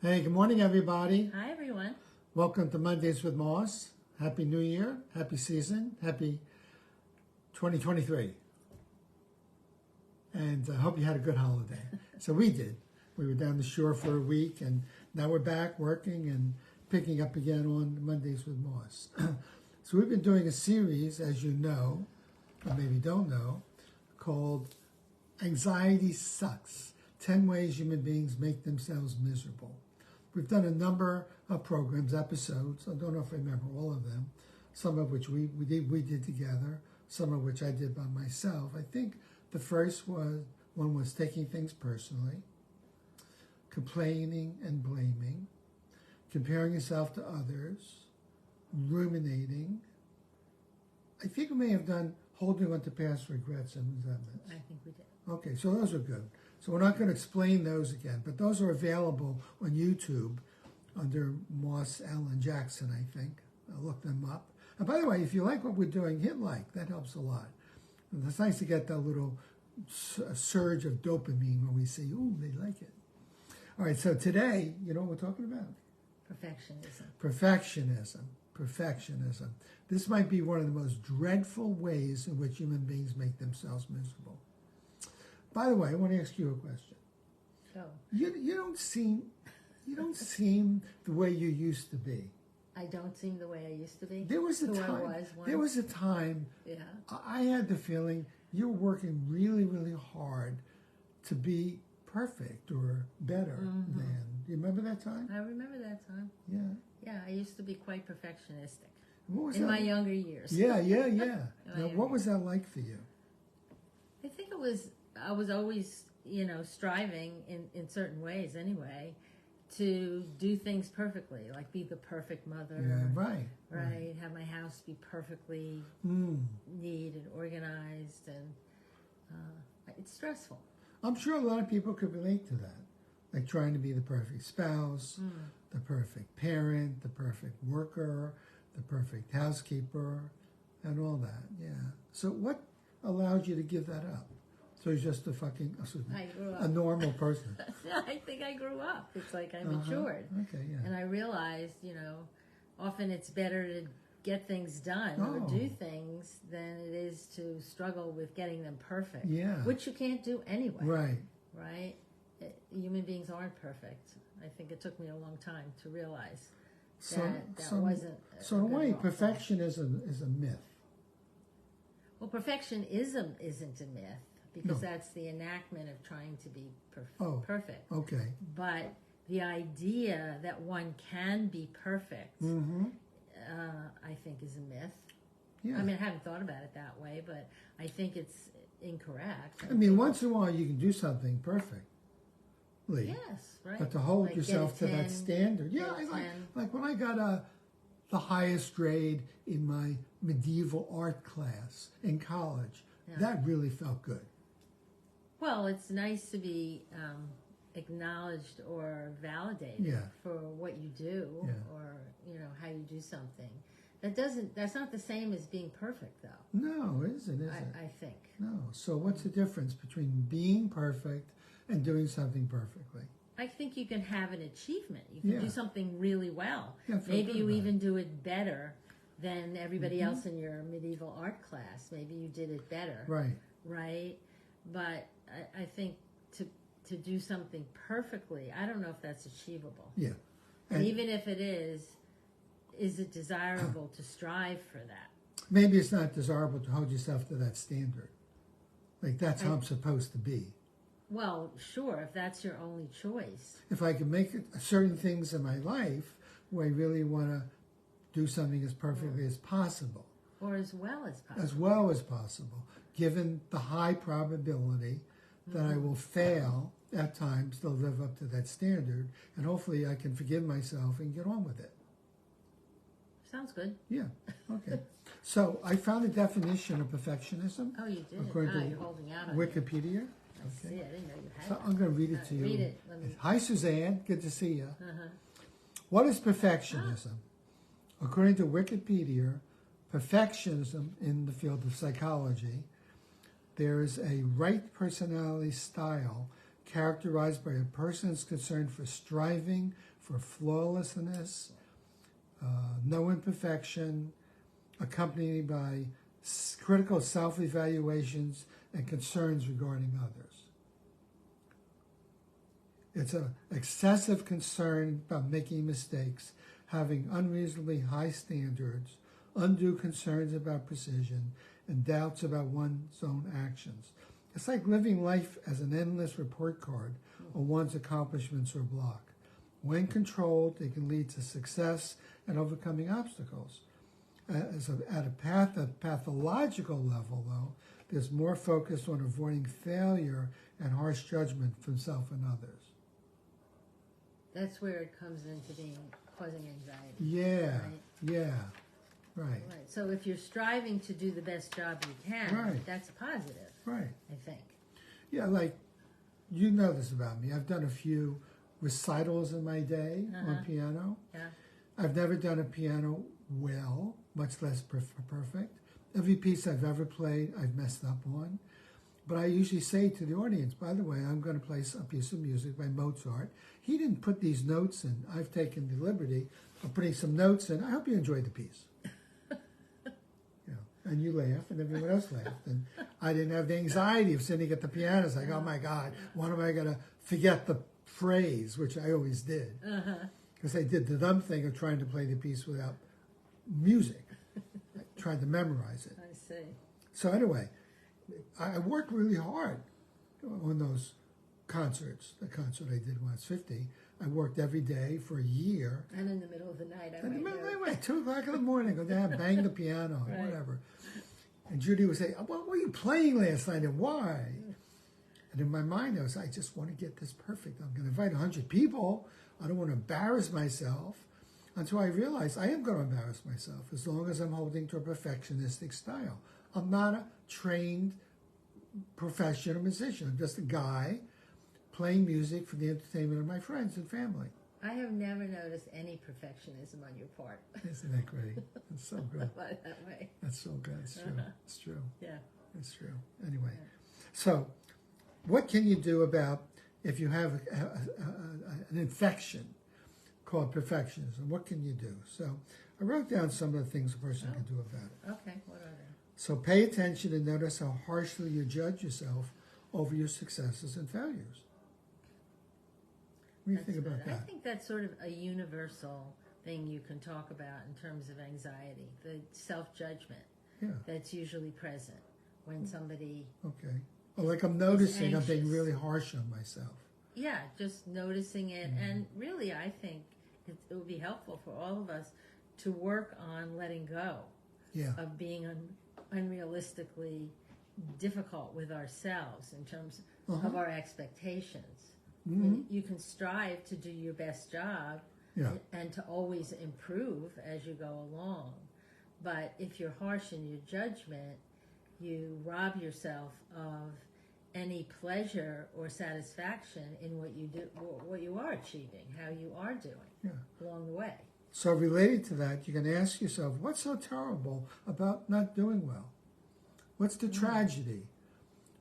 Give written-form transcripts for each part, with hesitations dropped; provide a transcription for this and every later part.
Hey, good morning, everybody. Hi, everyone. Welcome to Mondays with Moss. Happy New Year, happy season, happy 2023. And I hope you had a good holiday. So we did. We were down the shore for a week, and now we're back working and picking up again on Mondays with Moss. So we've been doing a series, as you know, or maybe don't know, called Anxiety Sucks, 10 Ways Human Beings Make Themselves Miserable. We've done a number of programs, episodes. I don't know if I remember all of them. Some of which we did together. Some of which I did by myself. I think the first one was taking things personally, complaining and blaming, comparing yourself to others, ruminating. I think we may have done holding on to past regrets and resentments. I think we did. Okay, so those are good. So we're not going to explain those again, but those are available on YouTube under Moss Allen Jackson, I think. I'll look them up. And by the way, if you like what we're doing, hit like. That helps a lot. And it's nice to get that little surge of dopamine when we say, ooh, they like it. All right, so today, you know what we're talking about? Perfectionism. This might be one of the most dreadful ways in which human beings make themselves miserable. By the way, I want to ask you a question. Oh. You don't seem the way you used to be. I don't seem the way I used to be. There was a time. Yeah. I had the feeling you were working really, really hard to be perfect or better than. Do you remember that time? I remember that time. Yeah. Yeah, I used to be quite perfectionistic. What was in that? my younger years. Yeah. Now, what was that like for you? I think I was always, striving in certain ways anyway to do things perfectly, like be the perfect mother. Yeah, right. Have my house be perfectly neat and organized, and it's stressful. I'm sure a lot of people could relate to that, like trying to be the perfect spouse, the perfect parent, the perfect worker, the perfect housekeeper, and all that. Yeah. So what allowed you to give that up? So you're just a normal person. I think I grew up. It's like I matured. Okay, yeah. And I realized, often it's better to get things done or do things than it is to struggle with getting them perfect. Yeah. Which you can't do anyway. Right. Human beings aren't perfect. I think it took me a long time to realize that wasn't. So in a way, perfectionism is a myth. Well, perfectionism isn't a myth. Because that's the enactment of trying to be perfect. Okay. But the idea that one can be perfect, I think, is a myth. Yeah. I mean, I haven't thought about it that way, but I think it's incorrect. I mean, once in a while you can do something perfectly. Yes, right. But to hold yourself to that standard. Yeah, like when I got the highest grade in my medieval art class in college, that really felt good. Well, it's nice to be acknowledged or validated for what you do or, how you do something. That's not the same as being perfect, though. No, it isn't, is it? I think. No. So what's the difference between being perfect and doing something perfectly? I think you can have an achievement. You can do something really well. Yeah, maybe you even do it better than everybody else in your medieval art class. Maybe you did it better. Right? But I think to do something perfectly, I don't know if that's achievable. Yeah. And even if it is it desirable to strive for that? Maybe it's not desirable to hold yourself to that standard. Like, that's how I'm supposed to be. Well, sure, if that's your only choice. If I can make certain things in my life where I really want to do something as perfectly as possible. Or as well as possible. As well as possible, given the high probability that I will fail at times to live up to that standard, and hopefully I can forgive myself and get on with it. Sounds good. Yeah, okay. So I found a definition of perfectionism. Oh, you did? According to you're holding out on Wikipedia. I see, I didn't know you had So that. I'm going to read it to you. Read it. Hi, Suzanne. Good to see you. What is perfectionism? According to Wikipedia, perfectionism in the field of psychology, there is a right personality style characterized by a person's concern for striving for flawlessness, no imperfection, accompanied by critical self-evaluations and concerns regarding others. It's an excessive concern about making mistakes, having unreasonably high standards, undue concerns about precision, and doubts about one's own actions. It's like living life as an endless report card on one's accomplishments or block. When controlled, they can lead to success and overcoming obstacles. At a pathological level, though, there's more focus on avoiding failure and harsh judgment from self and others. That's where it comes into causing anxiety. Yeah, right? yeah, right. Right. So if you're striving to do the best job you can, Right. that's a positive. Right. I think. Yeah, like, you know this about me. I've done a few recitals in my day on piano. Yeah. I've never done a piano well, much less perfect. Every piece I've ever played, I've messed up on. But I usually say to the audience, by the way, I'm going to play a piece of music by Mozart. He didn't put these notes in. I've taken the liberty of putting some notes in. I hope you enjoyed the piece. And you laugh, and everyone else laughed. And I didn't have the anxiety of sitting at the piano. It's like, oh my God, when am I going to forget the phrase, which I always did. Because I did the dumb thing of trying to play the piece without music. I tried to memorize it. I see. So anyway, I worked really hard on those concerts. The concert I did when I was 50. I worked every day for a year. And in the middle of the night, I In the might middle of the know. night, 2 o'clock in the morning, go down, bang the piano, Right. whatever. And Judy would say, what were you playing last night and why? And in my mind, I was, I just want to get this perfect. I'm going to invite 100 people. I don't want to embarrass myself. Until I realized I am going to embarrass myself as long as I'm holding to a perfectionistic style. I'm not a trained professional musician. I'm just a guy playing music for the entertainment of my friends and family. I have never noticed any perfectionism on your part. Isn't that great? It's so good. That way. That's so good. It's true. It's true. Yeah. It's true. Anyway, so what can you do about if you have an infection called perfectionism? What can you do? So I wrote down some of the things a person can do about it. Okay, what are they? So pay attention and notice how harshly you judge yourself over your successes and failures. What do you think about that? I think that's sort of a universal thing you can talk about in terms of anxiety, the self-judgment that's usually present when somebody... Okay. Well, like I'm noticing I'm being anxious. really harsh on myself. Yeah, just noticing it. And really, I think it would be helpful for all of us to work on letting go of being unrealistically difficult with ourselves in terms of our expectations. I mean, you can strive to do your best job and to always improve as you go along. But if you're harsh in your judgment, you rob yourself of any pleasure or satisfaction in what you do, what you are achieving, how you are doing along the way. So related to that, you can ask yourself, what's so terrible about not doing well? What's the tragedy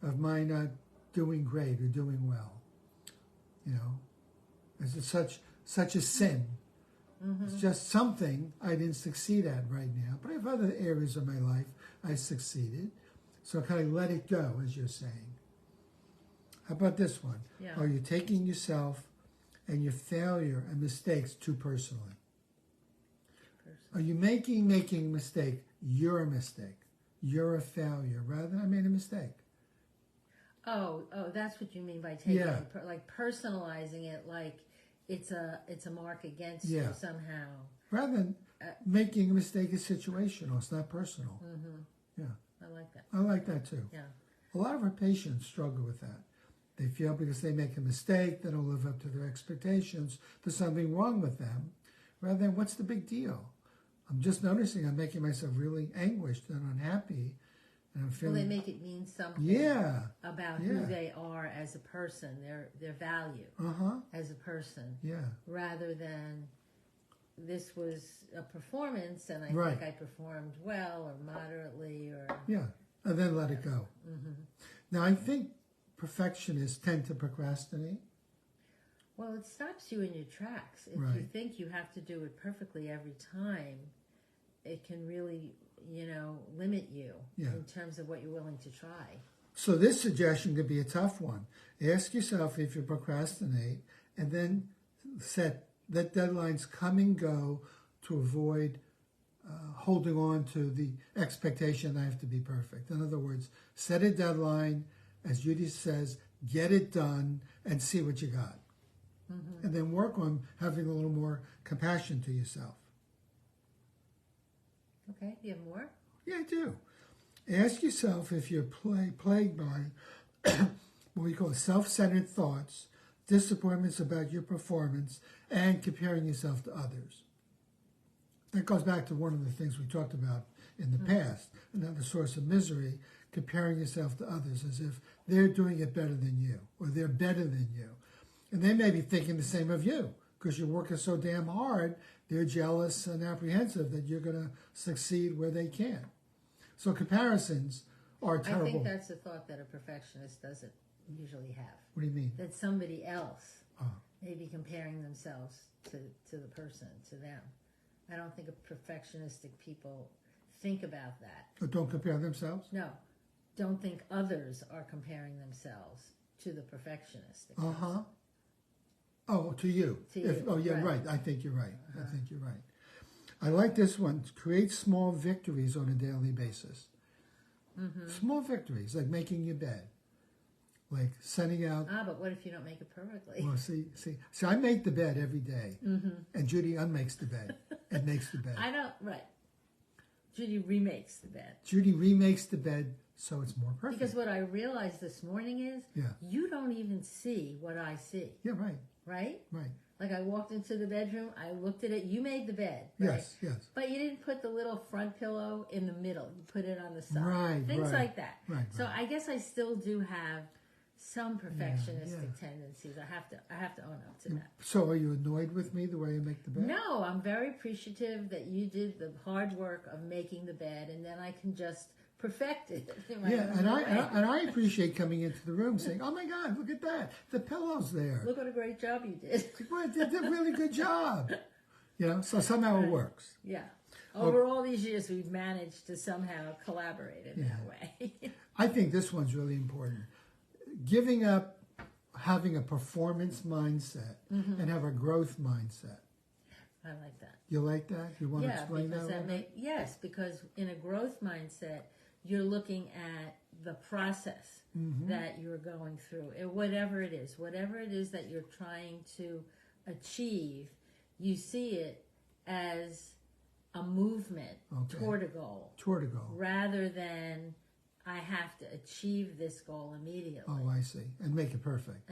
of my not doing great or doing well? You know, is it such a sin? It's just something I didn't succeed at right now. But I have other areas of my life I succeeded. So kind of let it go, as you're saying. How about this one? Yeah. Are you taking yourself and your failure and mistakes too personally? Are you making a mistake? You're a mistake. You're a failure, rather than I made a mistake. Oh, that's what you mean by taking it, like personalizing it, like it's a mark against you somehow. Rather than making a mistake is situational, it's not personal. Yeah, I like that. I like that too. Yeah, a lot of our patients struggle with that. They feel because they make a mistake, they don't live up to their expectations, there's something wrong with them, rather than what's the big deal? I'm just noticing I'm making myself really anguished and unhappy. And I'm feeling, well, they make it mean something about who Yeah. they are as a person, their value as a person, rather than this was a performance and I think I performed well or moderately or... Yeah, and then let it go. Now, I think perfectionists tend to procrastinate? Well, it stops you in your tracks. If you think you have to do it perfectly every time, it can really, limit you in terms of what you're willing to try. So this suggestion could be a tough one. Ask yourself if you procrastinate, and then let deadlines come and go to avoid holding on to the expectation I have to be perfect. In other words, set a deadline, as Judy says, get it done, and see what you got. Mm-hmm. And then work on having a little more compassion to yourself. Okay, do you have more? Yeah, I do. Ask yourself if you're plagued by what we call self-centered thoughts, disappointments about your performance, and comparing yourself to others. That goes back to one of the things we talked about in the past, another source of misery, comparing yourself to others as if they're doing it better than you, or they're better than you. And they may be thinking the same of you, because you're working so damn hard, they're jealous and apprehensive that you're going to succeed where they can't. So comparisons are terrible. I think that's a thought that a perfectionist doesn't usually have. What do you mean? That somebody else may be comparing themselves to the person, to them. I don't think perfectionistic people think about that. Or don't compare themselves? No. Don't think others are comparing themselves to the perfectionistic person. Uh-huh. Oh, to you. To you. Oh, yeah, right. I think you're right. I think you're right. I like this one. Create small victories on a daily basis. Mm-hmm. Small victories, like making your bed. Like sending out... but what if you don't make it perfectly? Well, see, I make the bed every day. Mm-hmm. And Judy unmakes the bed and makes the bed. Right. Judy remakes the bed. Judy remakes the bed so it's more perfect. Because what I realized this morning is you don't even see what I see. Yeah, right. Right? Right. Like I walked into the bedroom, I looked at it, you made the bed. Right? Yes. But you didn't put the little front pillow in the middle. You put it on the side. Right, Things like that. Right. So I guess I still do have some perfectionistic tendencies. I have to own up to that. So are you annoyed with me the way I make the bed? No, I'm very appreciative that you did the hard work of making the bed, and then I can just perfect it. And I appreciate coming into the room saying, "Oh my God, look at that! The pillow's there. Look what a great job you did. Well, they did a really good job." So somehow it works. Yeah. Over all these years, we've managed to somehow collaborate in that way. I think this one's really important. Giving up having a performance mindset and have a growth mindset. I like that. You like that? You want to explain that? Yes, because in a growth mindset, you're looking at the process that you're going through. Whatever it is that you're trying to achieve, you see it as a movement toward a goal. Rather than I have to achieve this goal immediately. Oh, I see. And make it perfect.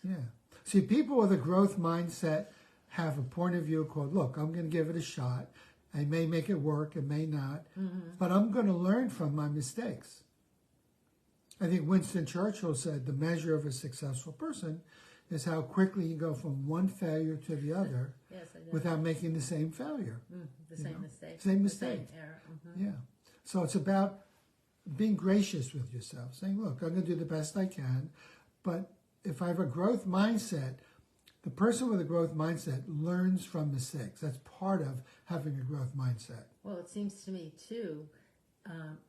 Yeah. See, people with a growth mindset have a point of view called, look, I'm going to give it a shot. I may make it work, it may not, but I'm going to learn from my mistakes. I think Winston Churchill said the measure of a successful person is how quickly you go from one failure to the other without making the same failure. Same mistake. Same mistake. Same error. Yeah. So it's about being gracious with yourself, saying, look, I'm going to do the best I can, but if I have a growth mindset, the person with a growth mindset learns from mistakes. That's part of having a growth mindset. Well, it seems to me, too,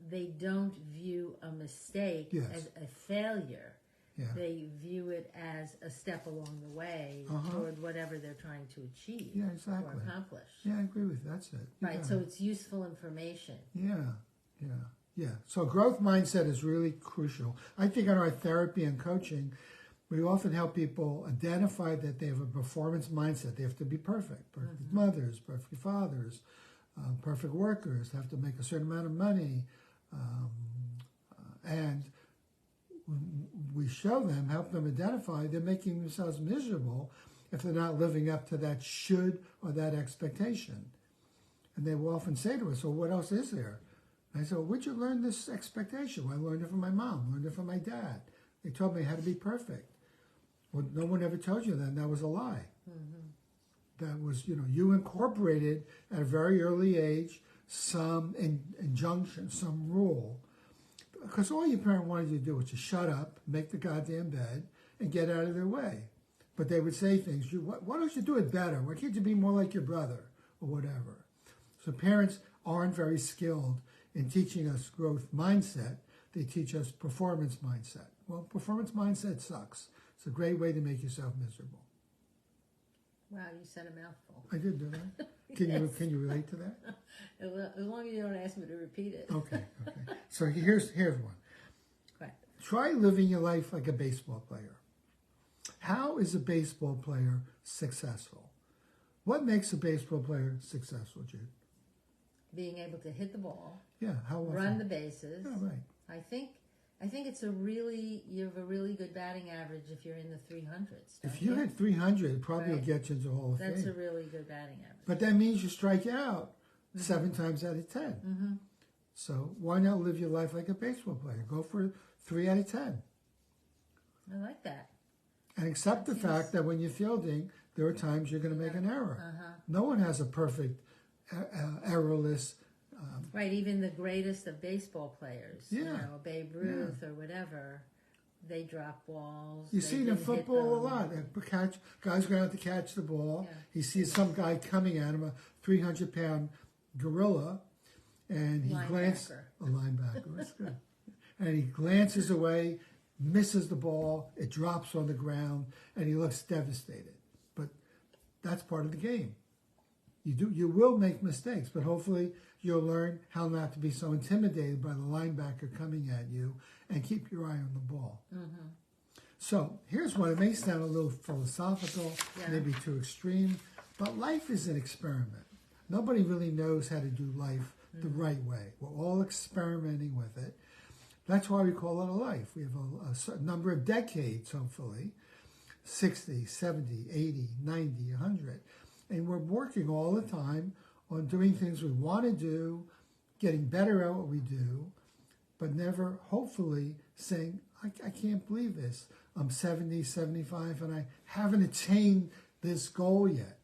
they don't view a mistake as a failure. Yeah. They view it as a step along the way toward whatever they're trying to achieve or accomplish. Yeah, I agree with you. That's it. Right, so it's useful information. Yeah. So growth mindset is really crucial. I think in our therapy and coaching, we often help people identify that they have a performance mindset. They have to be perfect. Perfect mothers, perfect fathers, perfect workers, have to make a certain amount of money. And we show them, help them identify they're making themselves miserable if they're not living up to that should or that expectation. And they will often say to us, well, what else is there? And I said, well, where'd you learn this expectation? Well, I learned it from my mom, learned it from my dad. They told me how to be perfect. Well, no one ever told you that, and that was a lie. That was, you incorporated at a very early age some injunction, some rule Because all your parent wanted you to do was to shut up, make the goddamn bed, and get out of their way. But they would say things, why don't you do it better? Why can't you be more like your brother? Or whatever. So parents aren't very skilled in teaching us growth mindset. They teach us performance mindset. Well, performance mindset sucks. It's a great way to make yourself miserable. Wow, you said a mouthful. I did, didn't I? Yes. Can you relate to that? As long as you don't ask me to repeat it. Okay. So here's one. Right. Try living your life like a baseball player. How is a baseball player successful? What makes a baseball player successful, Jude? Being able to hit the ball. Yeah, how often? Run the bases. Yeah, right. I think you have a really good batting average if you're in the 300s. If you hit 300, it probably will get you into the Hall of Fame. That's a really good batting average. But that means you strike out 7 times out of 10. Mm-hmm. So why not live your life like a baseball player? Go for 3 out of 10. I like that. And accept the fact that when you're fielding, there are times you're going to make an error. No one has a perfect, errorless. Right, even the greatest of baseball players, Yeah. Babe Ruth or whatever, they drop balls. You see it in football a lot. Guys going out to catch the ball. Yeah. He sees some guy coming at him, a 300-pound gorilla, and he glances. A linebacker. That's good. And he glances away, misses the ball, it drops on the ground, and he looks devastated. But that's part of the game. You will make mistakes, but hopefully you'll learn how not to be so intimidated by the linebacker coming at you and keep your eye on the ball. Mm-hmm. So here's one. It may sound a little philosophical, maybe too extreme, but life is an experiment. Nobody really knows how to do life the right way. We're all experimenting with it. That's why we call it a life. We have a certain number of decades, hopefully, 60, 70, 80, 90, 100. And we're working all the time on doing things we want to do, getting better at what we do, but never, hopefully, saying, I can't believe this. I'm 70, 75, and I haven't attained this goal yet.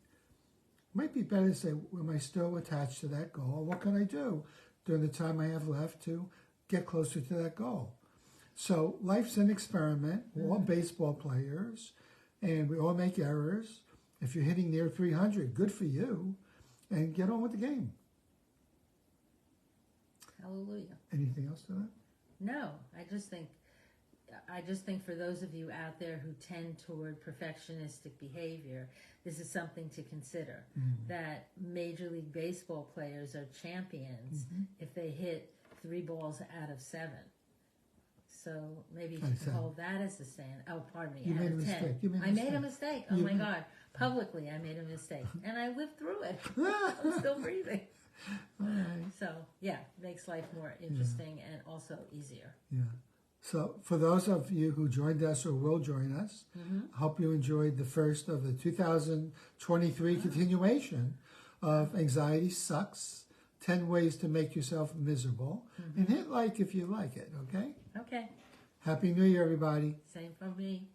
It might be better to say, am I still attached to that goal? What can I do during the time I have left to get closer to that goal? So life's an experiment. We're all baseball players, and we all make errors. If you're hitting near 300, good for you, and get on with the game. Hallelujah. Anything else to that? No, I just think for those of you out there who tend toward perfectionistic behavior, this is something to consider. That Major League Baseball players are champions if they hit 3 balls out of 7. So maybe you can hold that as a stand. Oh, pardon me. You made a mistake. I made a mistake. Oh, my God. Publicly, I made a mistake. And I lived through it. I'm still breathing. All right. So, yeah, makes life more interesting and also easier. Yeah. So for those of you who joined us or will join us, I hope you enjoyed the first of the 2023 continuation of Anxiety Sucks, 10 Ways to Make Yourself Miserable. And hit like if you like it, okay? Okay. Happy New Year, everybody. Same from me.